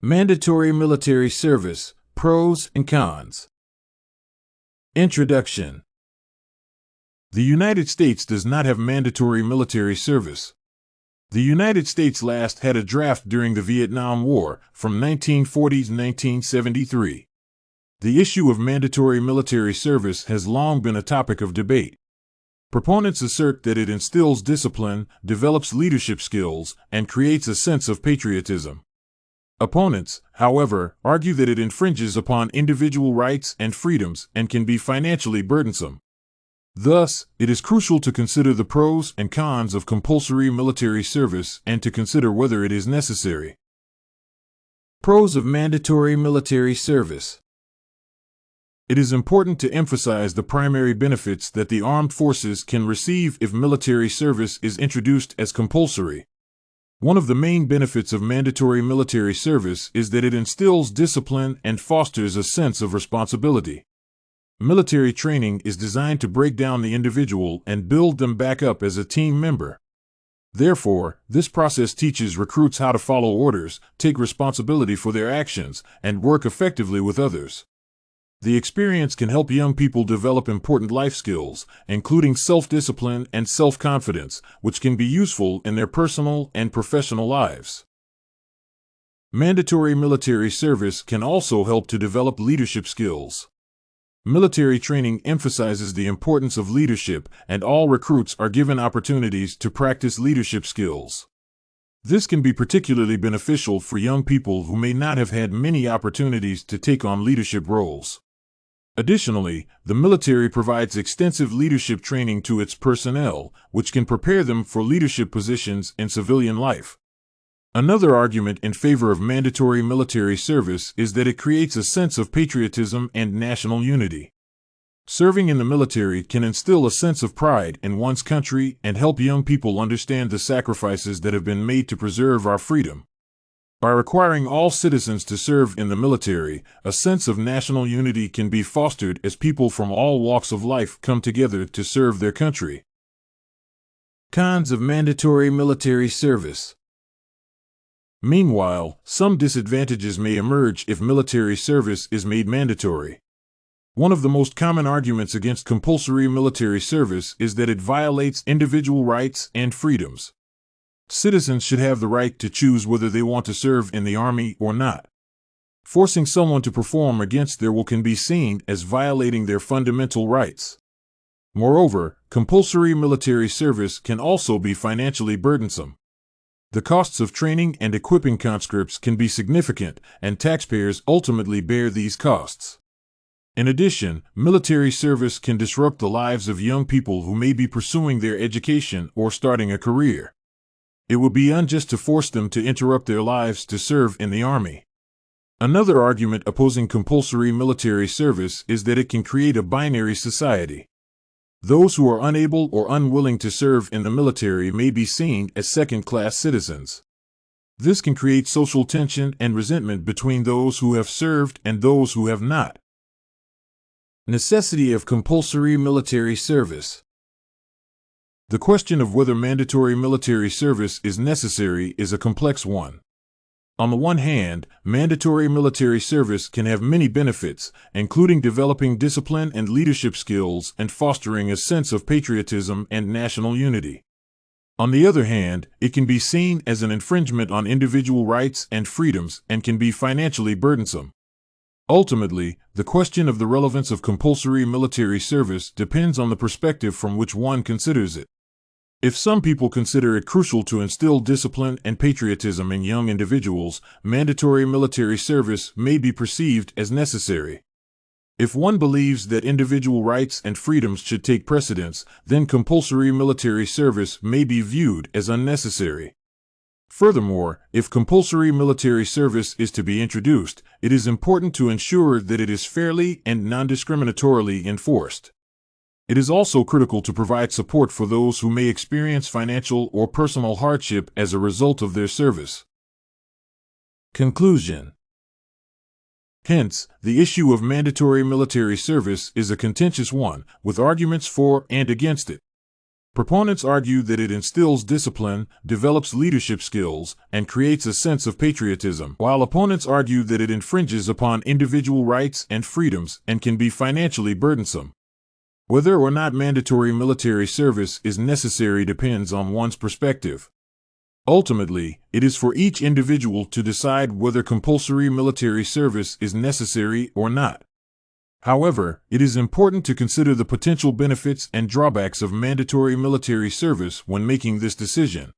Mandatory military service, pros and cons. Introduction. The United States does not have mandatory military service. The United States last had a draft during the Vietnam War, from 1940 to 1973. The issue of mandatory military service has long been a topic of debate. Proponents assert that it instills discipline, develops leadership skills, and creates a sense of patriotism. Opponents, however, argue that it infringes upon individual rights and freedoms and can be financially burdensome. Thus, it is crucial to consider the pros and cons of compulsory military service and to consider whether it is necessary. Pros of mandatory military service. It is important to emphasize the primary benefits that the armed forces can receive if military service is introduced as compulsory. One of the main benefits of mandatory military service is that it instills discipline and fosters a sense of responsibility. Military training is designed to break down the individual and build them back up as a team member. Therefore, this process teaches recruits how to follow orders, take responsibility for their actions, and work effectively with others. The experience can help young people develop important life skills, including self-discipline and self-confidence, which can be useful in their personal and professional lives. Mandatory military service can also help to develop leadership skills. Military training emphasizes the importance of leadership, and all recruits are given opportunities to practice leadership skills. This can be particularly beneficial for young people who may not have had many opportunities to take on leadership roles. Additionally, the military provides extensive leadership training to its personnel, which can prepare them for leadership positions in civilian life. Another argument in favor of mandatory military service is that it creates a sense of patriotism and national unity. Serving in the military can instill a sense of pride in one's country and help young people understand the sacrifices that have been made to preserve our freedom. By requiring all citizens to serve in the military, a sense of national unity can be fostered as people from all walks of life come together to serve their country. Cons of mandatory military service. Meanwhile, some disadvantages may emerge if military service is made mandatory. One of the most common arguments against compulsory military service is that it violates individual rights and freedoms. Citizens should have the right to choose whether they want to serve in the army or not. Forcing someone to perform against their will can be seen as violating their fundamental rights. Moreover, compulsory military service can also be financially burdensome. The costs of training and equipping conscripts can be significant, and taxpayers ultimately bear these costs. In addition, military service can disrupt the lives of young people who may be pursuing their education or starting a career. It would be unjust to force them to interrupt their lives to serve in the army. Another argument opposing compulsory military service is that it can create a binary society. Those who are unable or unwilling to serve in the military may be seen as second-class citizens. This can create social tension and resentment between those who have served and those who have not. Necessity of compulsory military service. The question of whether mandatory military service is necessary is a complex one. On the one hand, mandatory military service can have many benefits, including developing discipline and leadership skills and fostering a sense of patriotism and national unity. On the other hand, it can be seen as an infringement on individual rights and freedoms and can be financially burdensome. Ultimately, the question of the relevance of compulsory military service depends on the perspective from which one considers it. If some people consider it crucial to instill discipline and patriotism in young individuals, mandatory military service may be perceived as necessary. If one believes that individual rights and freedoms should take precedence, then compulsory military service may be viewed as unnecessary. Furthermore, if compulsory military service is to be introduced, it is important to ensure that it is fairly and non-discriminatorily enforced. It is also critical to provide support for those who may experience financial or personal hardship as a result of their service. Conclusion. Hence, the issue of mandatory military service is a contentious one, with arguments for and against it. Proponents argue that it instills discipline, develops leadership skills, and creates a sense of patriotism, while opponents argue that it infringes upon individual rights and freedoms and can be financially burdensome. Whether or not mandatory military service is necessary depends on one's perspective. Ultimately, it is for each individual to decide whether compulsory military service is necessary or not. However, it is important to consider the potential benefits and drawbacks of mandatory military service when making this decision.